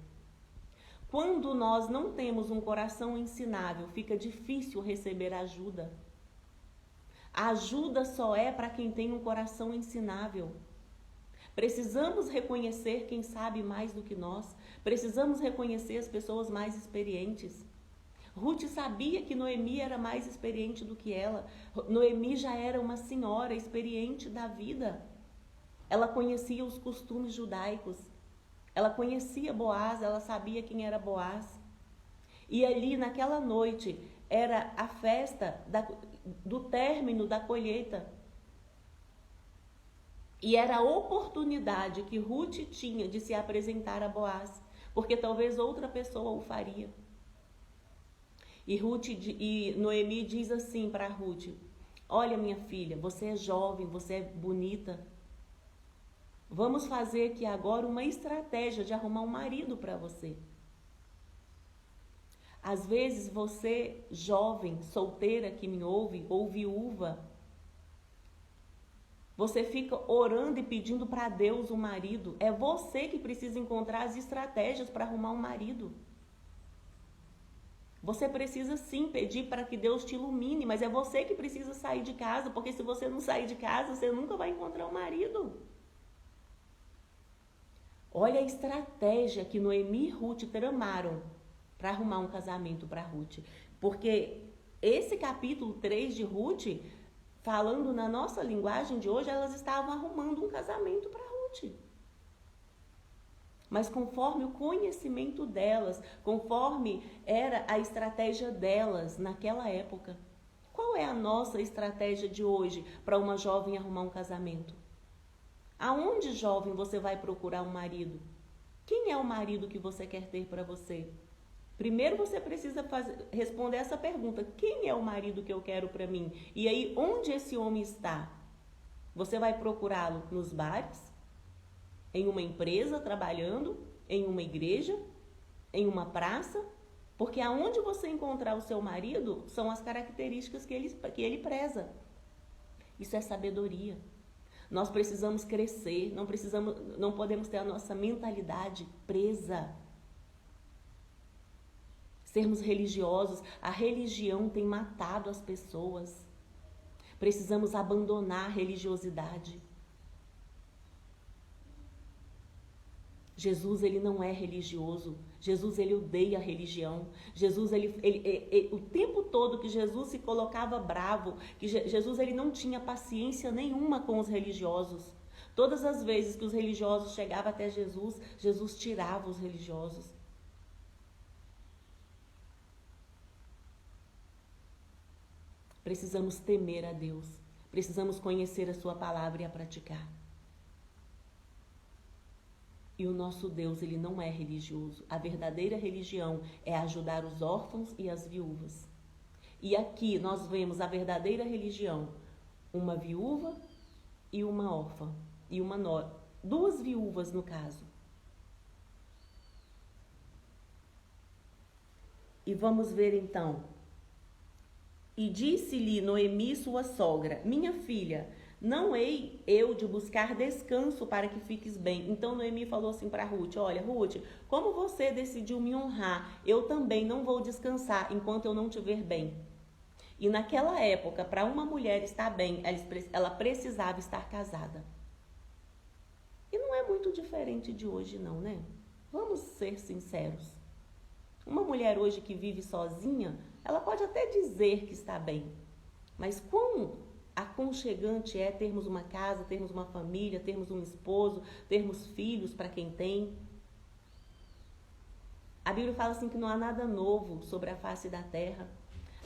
A: Quando nós não temos um coração ensinável, fica difícil receber ajuda. A ajuda só é para quem tem um coração ensinável. Precisamos reconhecer quem sabe mais do que nós. Precisamos reconhecer as pessoas mais experientes. Ruth sabia que Noemi era mais experiente do que ela. Noemi já era uma senhora experiente da vida. Ela conhecia os costumes judaicos. Ela conhecia Boaz, ela sabia quem era Boaz. E ali, naquela noite, era a festa do término da colheita. E era a oportunidade que Ruth tinha de se apresentar a Boaz, porque talvez outra pessoa o faria. E Noemi diz assim para Ruth, olha minha filha, você é jovem, você é bonita. Vamos fazer aqui agora uma estratégia de arrumar um marido para você. Às vezes você, jovem, solteira que me ouve, ou viúva, você fica orando e pedindo para Deus um marido. É você que precisa encontrar as estratégias para arrumar um marido. Você precisa sim pedir para que Deus te ilumine, mas é você que precisa sair de casa, porque se você não sair de casa, você nunca vai encontrar um marido. Olha a estratégia que Noemi e Ruth tramaram para arrumar um casamento para Ruth. Porque esse capítulo 3 de Ruth, falando na nossa linguagem de hoje, elas estavam arrumando um casamento para Ruth. Mas conforme o conhecimento delas, conforme era a estratégia delas naquela época. Qual é a nossa estratégia de hoje para uma jovem arrumar um casamento? Aonde, jovem, você vai procurar um marido? Quem é o marido que você quer ter para você? Primeiro você precisa responder essa pergunta. Quem é o marido que eu quero para mim? E aí, onde esse homem está? Você vai procurá-lo nos bares? Em uma empresa, trabalhando? Em uma igreja? Em uma praça? Porque aonde você encontrar o seu marido são as características que ele preza. Isso é sabedoria. Nós precisamos crescer, não podemos ter a nossa mentalidade presa. Sermos religiosos, a religião tem matado as pessoas. Precisamos abandonar a religiosidade. Jesus, ele não é religioso. Jesus, ele odeia a religião. Jesus, o tempo todo que Jesus se colocava bravo, que Jesus, ele não tinha paciência nenhuma com os religiosos. Todas as vezes que os religiosos chegavam até Jesus, Jesus tirava os religiosos. Precisamos temer a Deus. Precisamos conhecer a sua palavra e a praticar. E o nosso Deus, ele não é religioso. A verdadeira religião é ajudar os órfãos e as viúvas. E aqui nós vemos a verdadeira religião, uma viúva e uma órfã. E duas viúvas no caso. E vamos ver então. E disse-lhe Noemi, sua sogra: minha filha, não hei eu de buscar descanso para que fiques bem. Então Noemi falou assim para Ruth: olha, Ruth, como você decidiu me honrar, eu também não vou descansar enquanto eu não te ver bem. E naquela época, para uma mulher estar bem, ela precisava estar casada. E não é muito diferente de hoje não, né? Vamos ser sinceros. Uma mulher hoje que vive sozinha, ela pode até dizer que está bem, mas quão aconchegante é termos uma casa, termos uma família, termos um esposo, termos filhos para quem tem. A Bíblia fala assim que não há nada novo sobre a face da terra.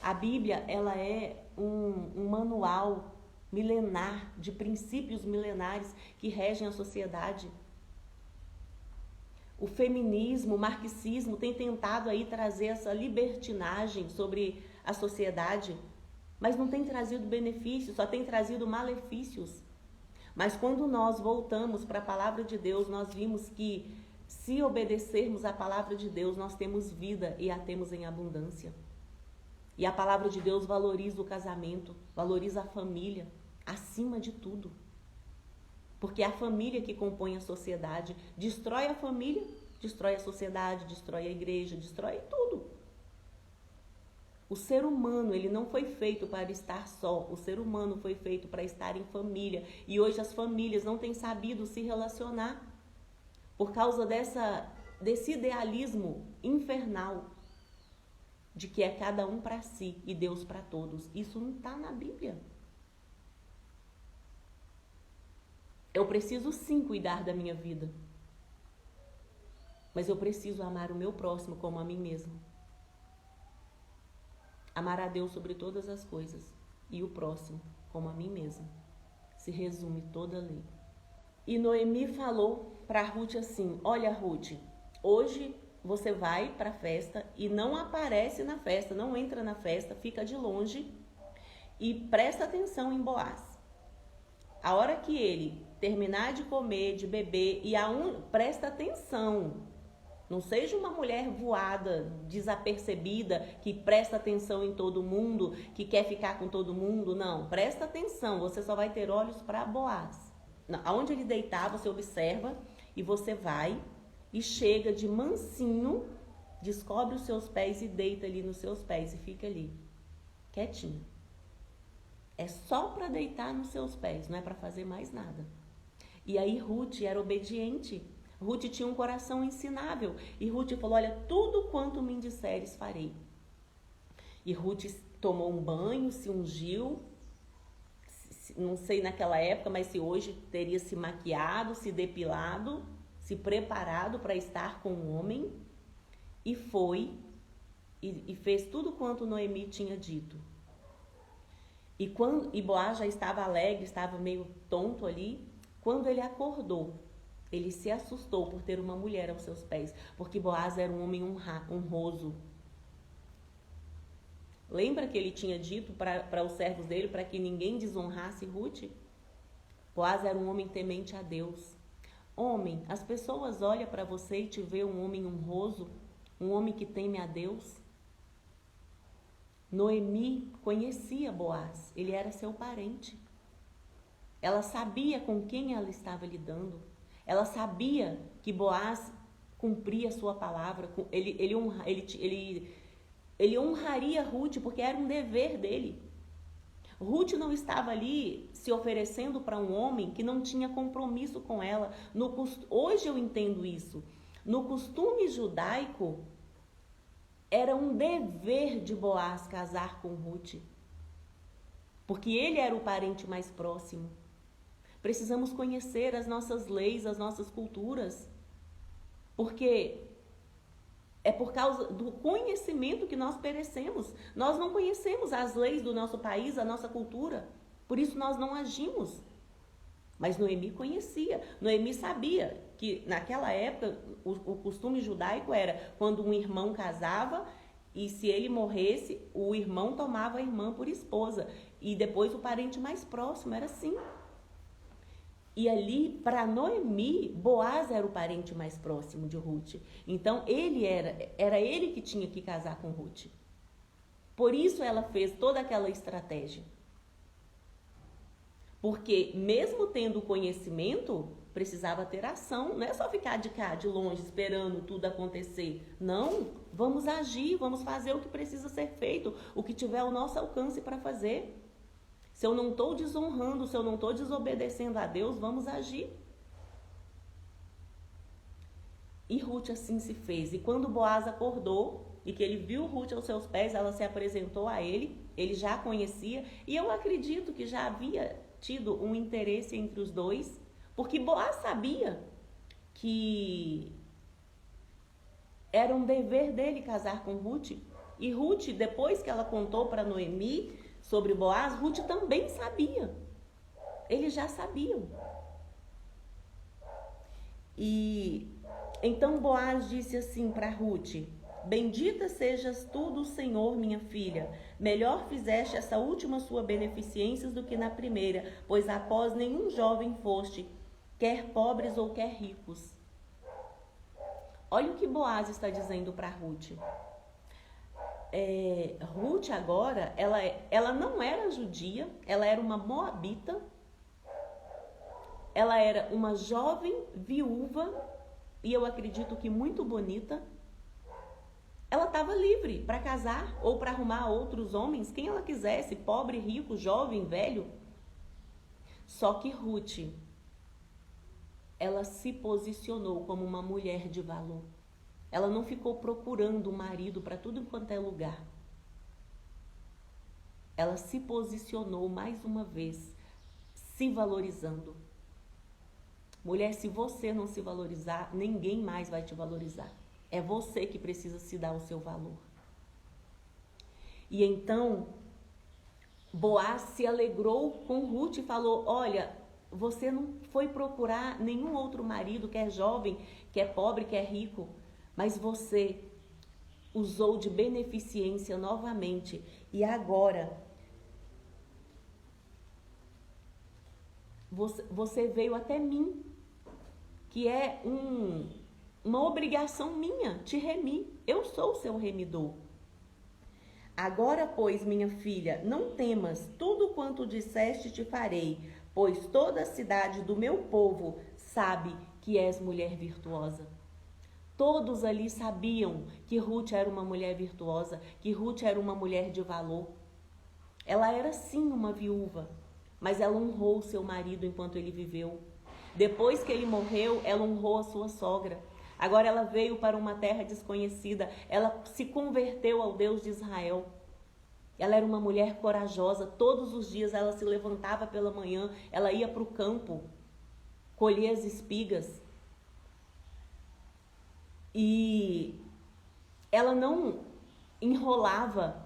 A: A Bíblia, ela é um manual milenar, de princípios milenares que regem a sociedade. O feminismo, o marxismo tem tentado aí trazer essa libertinagem sobre a sociedade, mas não tem trazido benefícios, só tem trazido malefícios. Mas quando nós voltamos para a palavra de Deus, nós vimos que se obedecermos à palavra de Deus, nós temos vida e a temos em abundância. E a palavra de Deus valoriza o casamento, valoriza a família, acima de tudo. Porque é a família que compõe a sociedade. Destrói a família, destrói a sociedade, destrói a igreja, destrói tudo. O ser humano, ele não foi feito para estar só. O ser humano foi feito para estar em família. E hoje as famílias não têm sabido se relacionar por causa desse idealismo infernal de que é cada um para si e Deus para todos. Isso não está na Bíblia. Eu preciso sim cuidar da minha vida, mas eu preciso amar o meu próximo como a mim mesmo. Amar a Deus sobre todas as coisas e o próximo como a mim mesmo. Se resume toda a lei. E Noemi falou para Ruth assim: olha, Ruth, hoje você vai para a festa e não aparece na festa, não entra na festa, fica de longe e presta atenção em Boaz. A hora que ele terminar de comer, de beber, presta atenção. Não seja uma mulher voada, desapercebida, que presta atenção em todo mundo, que quer ficar com todo mundo. Não, presta atenção, você só vai ter olhos para Boaz. Aonde ele deitar, você observa e você vai e chega de mansinho, descobre os seus pés e deita ali nos seus pés e fica ali, quietinho. É só para deitar nos seus pés, não é para fazer mais nada. E aí Ruth era obediente. Ruth tinha um coração ensinável. E Ruth falou: olha, tudo quanto me disseres farei. E Ruth tomou um banho, se ungiu. Não sei naquela época, mas se hoje teria se maquiado, se depilado, se preparado para estar com o homem. E foi e fez tudo quanto Noemi tinha dito. E Boaz já estava alegre, estava meio tonto ali. Quando ele acordou, ele se assustou por ter uma mulher aos seus pés, porque Boaz era um homem honroso. Lembra que ele tinha dito para os servos dele, para que ninguém desonrasse Ruth? Boaz era um homem temente a Deus. Homem, as pessoas olham para você e te vê um homem honroso, um homem que teme a Deus. Noemi conhecia Boaz, ele era seu parente. Ela sabia com quem ela estava lidando. Ela sabia que Boaz cumpria a sua palavra. Ele honraria Ruth porque era um dever dele. Ruth não estava ali se oferecendo para um homem que não tinha compromisso com ela. Hoje eu entendo isso. No costume judaico, era um dever de Boaz casar com Ruth, porque ele era o parente mais próximo. Precisamos conhecer as nossas leis, as nossas culturas, porque é por causa do conhecimento que nós perecemos. Nós não conhecemos as leis do nosso país, a nossa cultura, por isso nós não agimos. Mas Noemi conhecia, Noemi sabia que naquela época o costume judaico era quando um irmão casava e se ele morresse, o irmão tomava a irmã por esposa e depois o parente mais próximo, era assim. E ali, para Noemi, Boaz era o parente mais próximo de Ruth. Então, era ele que tinha que casar com Ruth. Por isso ela fez toda aquela estratégia. Porque mesmo tendo conhecimento, precisava ter ação. Não é só ficar de cá, de longe, esperando tudo acontecer. Não, vamos agir, vamos fazer o que precisa ser feito, o que tiver ao nosso alcance para fazer. Se eu não estou desonrando, se eu não estou desobedecendo a Deus, vamos agir. E Ruth assim se fez. E quando Boaz acordou e que ele viu Ruth aos seus pés, ela se apresentou a ele. Ele já a conhecia. E eu acredito que já havia tido um interesse entre os dois. Porque Boaz sabia que era um dever dele casar com Ruth. E Ruth, depois que ela contou para Noemi sobre Boaz, Ruth também sabia. Eles já sabiam. E então Boaz disse assim para Ruth: bendita sejas tu do Senhor, minha filha. Melhor fizeste essa última sua beneficência do que na primeira, pois após nenhum jovem foste, quer pobres ou quer ricos. Olha o que Boaz está dizendo para Ruth. Ruth agora, ela não era judia, ela era uma moabita, ela era uma jovem viúva, e eu acredito que muito bonita. Ela estava livre para casar ou para arrumar outros homens, quem ela quisesse, pobre, rico, jovem, velho. Só que Ruth, ela se posicionou como uma mulher de valor. Ela não ficou procurando um marido para tudo quanto é lugar. Ela se posicionou mais uma vez, se valorizando. Mulher, se você não se valorizar, ninguém mais vai te valorizar. É você que precisa se dar o seu valor. E então, Boaz se alegrou com Ruth e falou: olha, você não foi procurar nenhum outro marido, quer jovem, quer pobre, quer rico, mas você usou de beneficência novamente. E agora, você veio até mim, que é uma obrigação minha te remir. Eu sou o seu remidor. Agora, pois, minha filha, não temas, tudo quanto disseste te farei, pois toda a cidade do meu povo sabe que és mulher virtuosa. Todos ali sabiam que Ruth era uma mulher virtuosa, que Ruth era uma mulher de valor. Ela era sim uma viúva, mas ela honrou seu marido enquanto ele viveu. Depois que ele morreu, ela honrou a sua sogra. Agora ela veio para uma terra desconhecida, ela se converteu ao Deus de Israel. Ela era uma mulher corajosa, todos os dias ela se levantava pela manhã, ela ia para o campo, colher as espigas. E ela não enrolava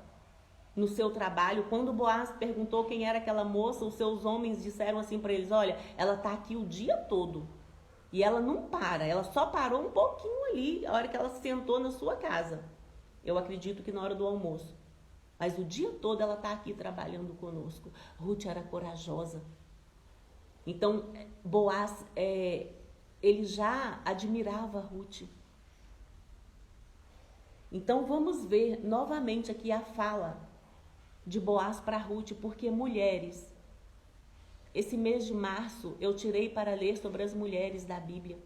A: no seu trabalho. Quando Boaz perguntou quem era aquela moça, os seus homens disseram assim para eles: olha, ela está aqui o dia todo. E ela não para, ela só parou um pouquinho ali, a hora que ela sentou na sua casa. Eu acredito que na hora do almoço. Mas o dia todo ela está aqui trabalhando conosco. Ruth era corajosa. Então, Boaz, ele já admirava Ruth. Então, vamos ver novamente aqui a fala de Boaz para Ruth, porque mulheres, Esse mês de março eu tirei para ler sobre as mulheres da Bíblia,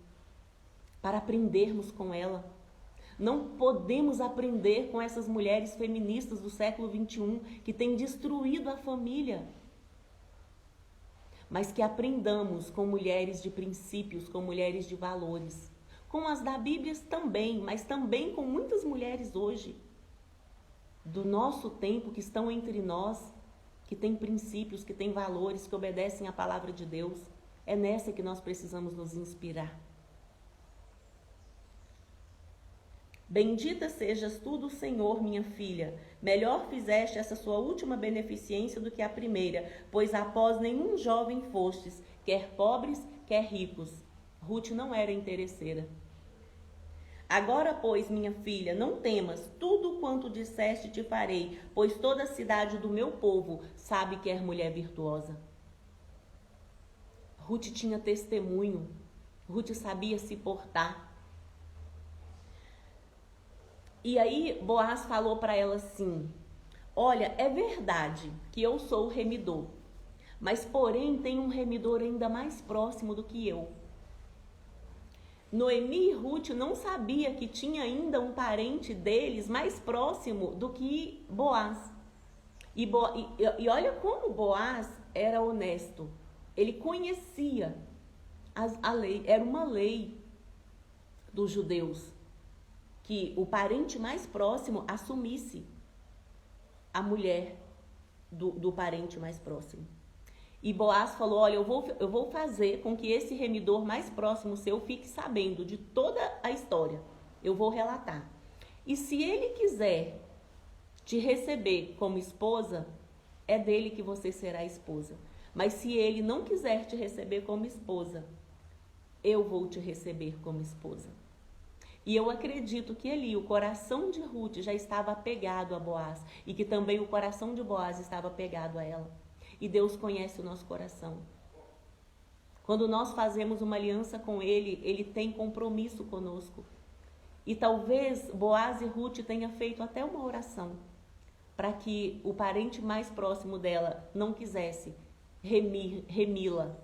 A: para aprendermos com ela. Não podemos aprender com essas mulheres feministas do século XXI que têm destruído a família. Mas que aprendamos com mulheres de princípios, com mulheres de valores. Com as da Bíblia também, mas também com muitas mulheres hoje, do nosso tempo, que estão entre nós, que têm princípios, que têm valores, que obedecem à palavra de Deus. É nessa que nós precisamos nos inspirar. Bendita sejas tu do Senhor, minha filha. Melhor fizeste essa sua última beneficência do que a primeira, pois após nenhum jovem fostes, quer pobres, quer ricos. Ruth não era interesseira. Agora, pois, minha filha, não temas, tudo quanto disseste te farei, pois toda a cidade do meu povo sabe que és mulher virtuosa. Ruth tinha testemunho, Ruth sabia se portar. E aí Boaz falou para ela assim: olha, é verdade que eu sou o remidor, mas porém tem um remidor ainda mais próximo do que eu. Noemi e Ruth não sabia que tinha ainda um parente deles mais próximo do que Boaz. E olha como Boaz era honesto. Ele conhecia a lei, era uma lei dos judeus, que o parente mais próximo assumisse a mulher do parente mais próximo. E Boaz falou: olha, eu vou fazer com que esse remidor mais próximo seu fique sabendo de toda a história. Eu vou relatar. E se ele quiser te receber como esposa, é dele que você será esposa. Mas se ele não quiser te receber como esposa, eu vou te receber como esposa. E eu acredito que ali o coração de Ruth já estava apegado a Boaz, e que também o coração de Boaz estava apegado a ela. E Deus conhece o nosso coração. Quando nós fazemos uma aliança com Ele, Ele tem compromisso conosco. E talvez Boaz e Ruth tenham feito até uma oração para que o parente mais próximo dela não quisesse remi-la,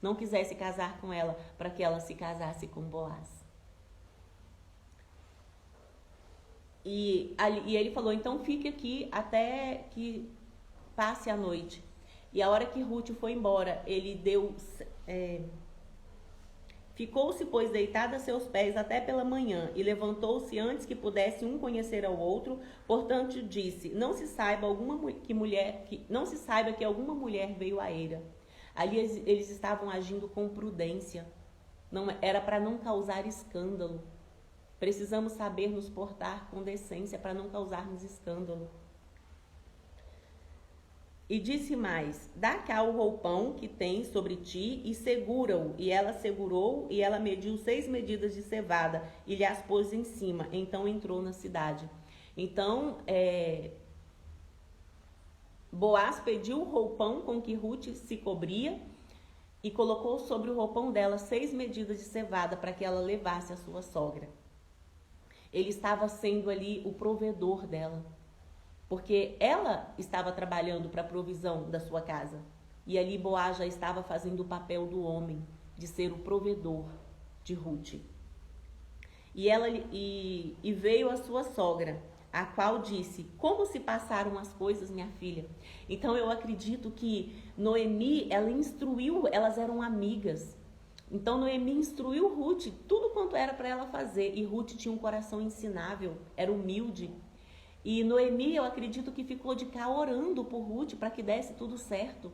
A: não quisesse casar com ela, para que ela se casasse com Boaz. E ele falou: então fique aqui até que passe a noite. E a hora que Ruth foi embora, ele ficou-se, pois, deitada a seus pés até pela manhã, e levantou-se antes que pudesse um conhecer ao outro. Portanto disse: não se saiba que alguma mulher veio à eira. Ali eles estavam agindo com prudência. Não era para não causar escândalo. Precisamos saber nos portar com decência para não causarmos escândalo. E disse mais: dá cá o roupão que tens sobre ti e segura-o. E ela segurou, e ela mediu 6 medidas de cevada e lhe as pôs em cima. Então entrou na cidade. Então, Boaz pediu o roupão com que Ruth se cobria e colocou sobre o roupão dela 6 medidas de cevada para que ela levasse à sua sogra. Ele estava sendo ali o provedor dela, porque ela estava trabalhando para a provisão da sua casa. E ali Boaz já estava fazendo o papel do homem, de ser o provedor de Ruth. E veio a sua sogra, a qual disse: como se passaram as coisas, minha filha? Então eu acredito que Noemi, ela instruiu, elas eram amigas. Então Noemi instruiu Ruth tudo quanto era para ela fazer. E Ruth tinha um coração ensinável, era humilde. E Noemi, eu acredito que ficou de cá orando por Ruth para que desse tudo certo.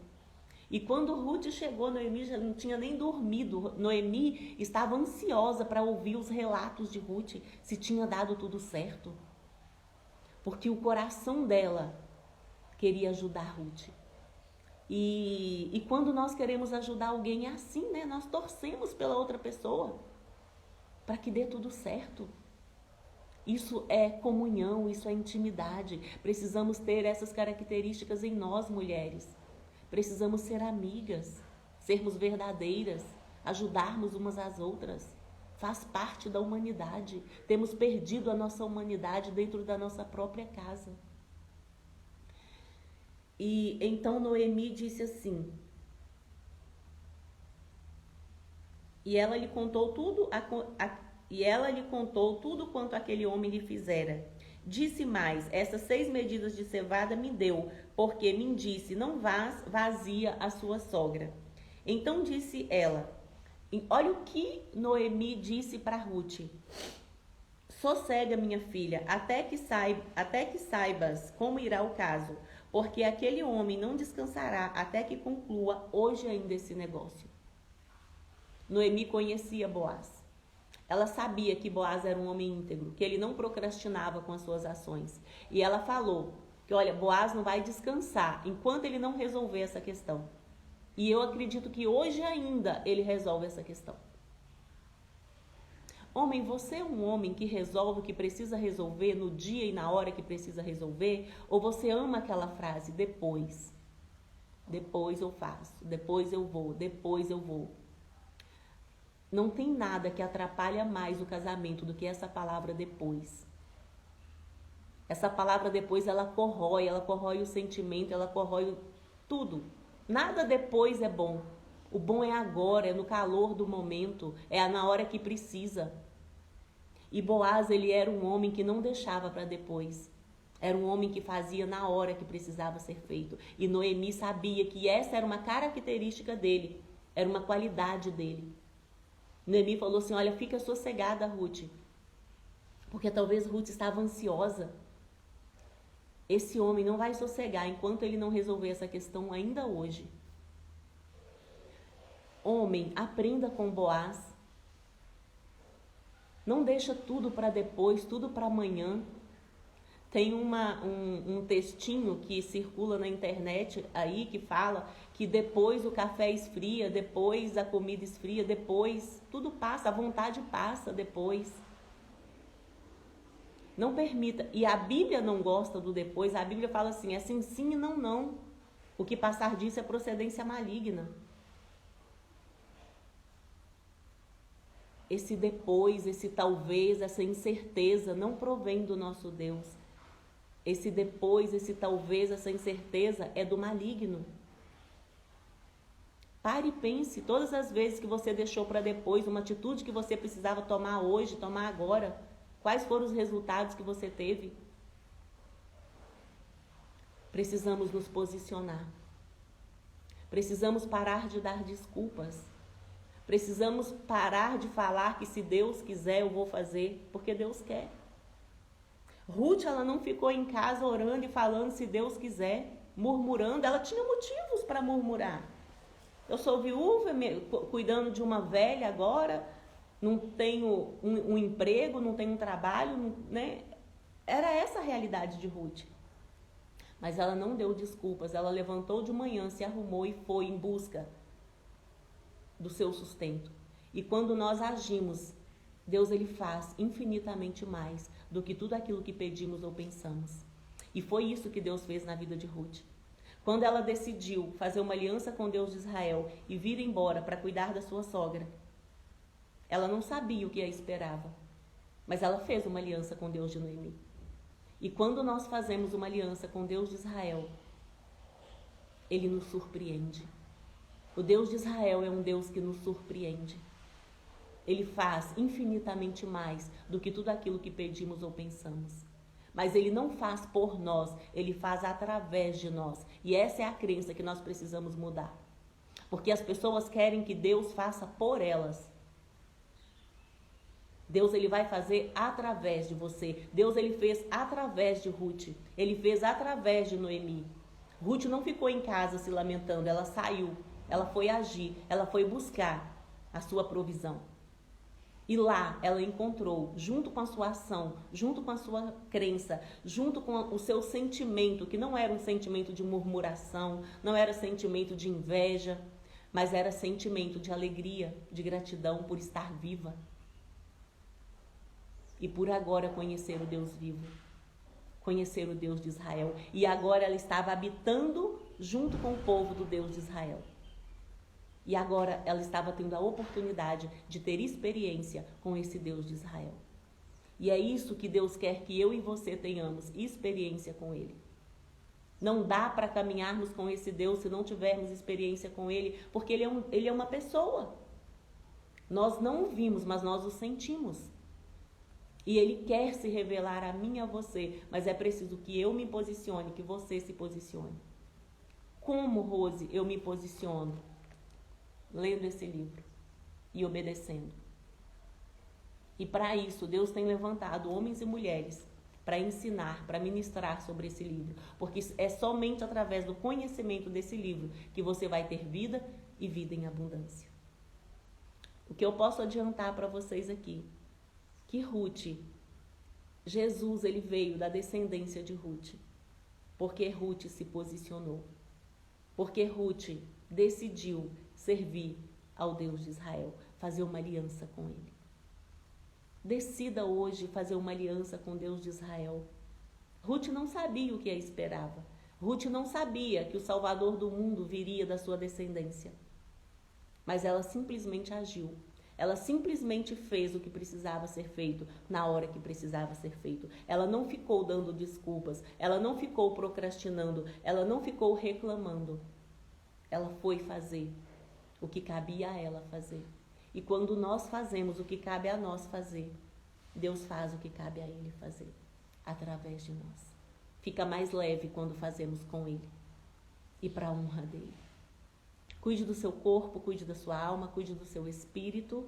A: E quando Ruth chegou, Noemi já não tinha nem dormido. Noemi estava ansiosa para ouvir os relatos de Ruth, se tinha dado tudo certo. Porque o coração dela queria ajudar Ruth. E quando nós queremos ajudar alguém é assim, né? Nós torcemos pela outra pessoa para que dê tudo certo. Isso é comunhão, isso é intimidade. Precisamos ter essas características em nós, mulheres. Precisamos ser amigas, sermos verdadeiras, ajudarmos umas às outras. Faz parte da humanidade. Temos perdido a nossa humanidade dentro da nossa própria casa. E então Noemi disse assim: E ela lhe contou tudo quanto aquele homem lhe fizera. Disse mais: essas 6 medidas de cevada me deu, porque me disse: não vás vazia a sua sogra. Então disse ela, olha o que Noemi disse para Ruth: sossega, minha filha, até que saibas como irá o caso, porque aquele homem não descansará até que conclua hoje ainda esse negócio. Noemi conhecia Boaz. Ela sabia que Boaz era um homem íntegro, que ele não procrastinava com as suas ações. E ela falou que, olha, Boaz não vai descansar enquanto ele não resolver essa questão. E eu acredito que hoje ainda ele resolve essa questão. Homem, você é um homem que resolve o que precisa resolver no dia e na hora que precisa resolver? Ou você ama aquela frase, depois? Depois eu faço, depois eu vou, depois eu vou. Não tem nada que atrapalha mais o casamento do que essa palavra depois. Essa palavra depois, ela corrói o sentimento, ela corrói tudo. Nada depois é bom. O bom é agora, é no calor do momento, é na hora que precisa. E Boaz, ele era um homem que não deixava para depois. Era um homem que fazia na hora que precisava ser feito. E Noemi sabia que essa era uma característica dele, era uma qualidade dele. Noemi falou assim, olha, fica sossegada, Ruth, porque talvez Ruth estava ansiosa. Esse homem não vai sossegar enquanto ele não resolver essa questão ainda hoje. Homem, aprenda com Boaz. Não deixa tudo para depois, tudo para amanhã. Tem um textinho que circula na internet aí que fala que depois o café esfria, depois a comida esfria, depois tudo passa, a vontade passa depois. Não permita. E a Bíblia não gosta do depois. A Bíblia fala assim, é sim, sim e não, não. O que passar disso é procedência maligna. Esse depois, esse talvez, essa incerteza não provém do nosso Deus. Esse depois, esse talvez, essa incerteza é do maligno. Pare e pense, todas as vezes que você deixou para depois uma atitude que você precisava tomar hoje, tomar agora, quais foram os resultados que você teve? Precisamos nos posicionar. Precisamos parar de dar desculpas. Precisamos parar de falar que se Deus quiser eu vou fazer, porque Deus quer. Ruth, ela não ficou em casa orando e falando se Deus quiser, murmurando. Ela tinha motivos para murmurar. Eu sou viúva, cuidando de uma velha agora, não tenho um emprego, não tenho um trabalho, né? Era essa a realidade de Ruth. Mas ela não deu desculpas, ela levantou de manhã, se arrumou e foi em busca do seu sustento. E quando nós agimos, Deus ele faz infinitamente mais do que tudo aquilo que pedimos ou pensamos. E foi isso que Deus fez na vida de Ruth. Quando ela decidiu fazer uma aliança com Deus de Israel e vir embora para cuidar da sua sogra, ela não sabia o que a esperava, mas ela fez uma aliança com Deus de Noemi. E quando nós fazemos uma aliança com Deus de Israel, Ele nos surpreende. O Deus de Israel é um Deus que nos surpreende. Ele faz infinitamente mais do que tudo aquilo que pedimos ou pensamos. Mas Ele não faz por nós, Ele faz através de nós. E essa é a crença que nós precisamos mudar. Porque as pessoas querem que Deus faça por elas. Deus ele vai fazer através de você. Deus ele fez através de Ruth. Ele fez através de Noemi. Ruth não ficou em casa se lamentando, ela saiu. Ela foi agir, ela foi buscar a sua provisão. E lá ela encontrou, junto com a sua ação, junto com a sua crença, junto com o seu sentimento, que não era um sentimento de murmuração, não era sentimento de inveja, mas era sentimento de alegria, de gratidão por estar viva. E por agora conhecer o Deus vivo, conhecer o Deus de Israel. E agora ela estava habitando junto com o povo do Deus de Israel. E agora ela estava tendo a oportunidade de ter experiência com esse Deus de Israel. E é isso que Deus quer que eu e você tenhamos, experiência com Ele. Não dá para caminharmos com esse Deus se não tivermos experiência com Ele, porque Ele é uma pessoa. Nós não o vimos, mas nós o sentimos. E ele quer se revelar a mim e a você, mas é preciso que eu me posicione, que você se posicione. Como, Rose, eu me posiciono? Lendo esse livro e obedecendo. E para isso, Deus tem levantado homens e mulheres para ensinar, para ministrar sobre esse livro. Porque é somente através do conhecimento desse livro que você vai ter vida e vida em abundância. O que eu posso adiantar para vocês aqui, que Ruth, Jesus, ele veio da descendência de Ruth, porque Ruth se posicionou, porque Ruth decidiu servir ao Deus de Israel, fazer uma aliança com ele. Decida hoje fazer uma aliança com Deus de Israel. Ruth não sabia o que a esperava. Ruth não sabia que o Salvador do mundo viria da sua descendência. Mas ela simplesmente agiu. Ela simplesmente fez o que precisava ser feito na hora que precisava ser feito. Ela não ficou dando desculpas. Ela não ficou procrastinando. Ela não ficou reclamando. Ela foi fazer o que cabia a ela fazer. E quando nós fazemos o que cabe a nós fazer, Deus faz o que cabe a Ele fazer, através de nós. Fica mais leve quando fazemos com Ele e para a honra dEle. Cuide do seu corpo, cuide da sua alma, cuide do seu espírito,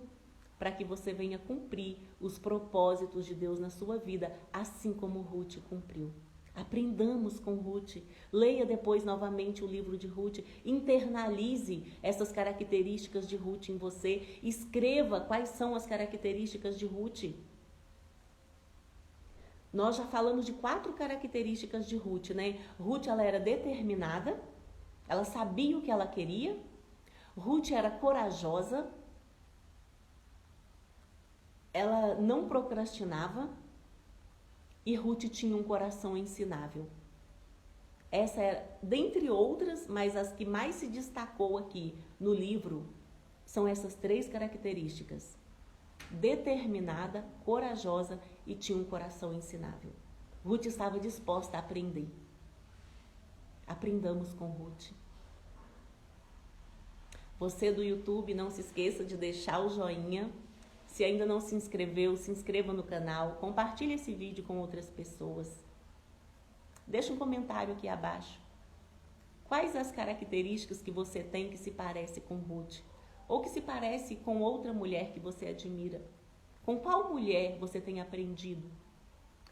A: para que você venha cumprir os propósitos de Deus na sua vida, assim como Ruth cumpriu. Aprendamos com Ruth, leia depois novamente o livro de Ruth, internalize essas características de Ruth em você, escreva quais são as características de Ruth. Nós já falamos de 4 características de Ruth, né? Ruth, ela era determinada, ela sabia o que ela queria, Ruth era corajosa, ela não procrastinava, e Ruth tinha um coração ensinável. Essa é, dentre outras, mas as que mais se destacou aqui no livro, são essas 3 características. Determinada, corajosa e tinha um coração ensinável. Ruth estava disposta a aprender. Aprendamos com Ruth. Você do YouTube, não se esqueça de deixar o joinha. Se ainda não se inscreveu, se inscreva no canal, compartilhe esse vídeo com outras pessoas. Deixa um comentário aqui abaixo. Quais as características que você tem que se parece com Ruth? Ou que se parece com outra mulher que você admira? Com qual mulher você tem aprendido?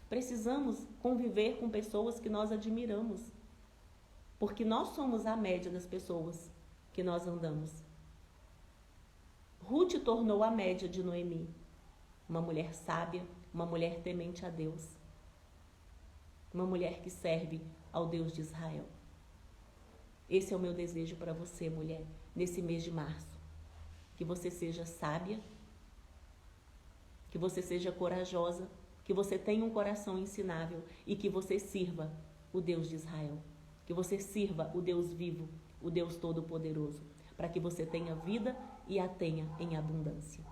A: Precisamos conviver com pessoas que nós admiramos, porque nós somos a média das pessoas que nós andamos. Ruth tornou a média de Noemi, uma mulher sábia, uma mulher temente a Deus, uma mulher que serve ao Deus de Israel. Esse é o meu desejo para você, mulher, nesse mês de março. Que você seja sábia, que você seja corajosa, que você tenha um coração ensinável e que você sirva o Deus de Israel. Que você sirva o Deus vivo, o Deus Todo-Poderoso, para que você tenha vida e a tenha em abundância.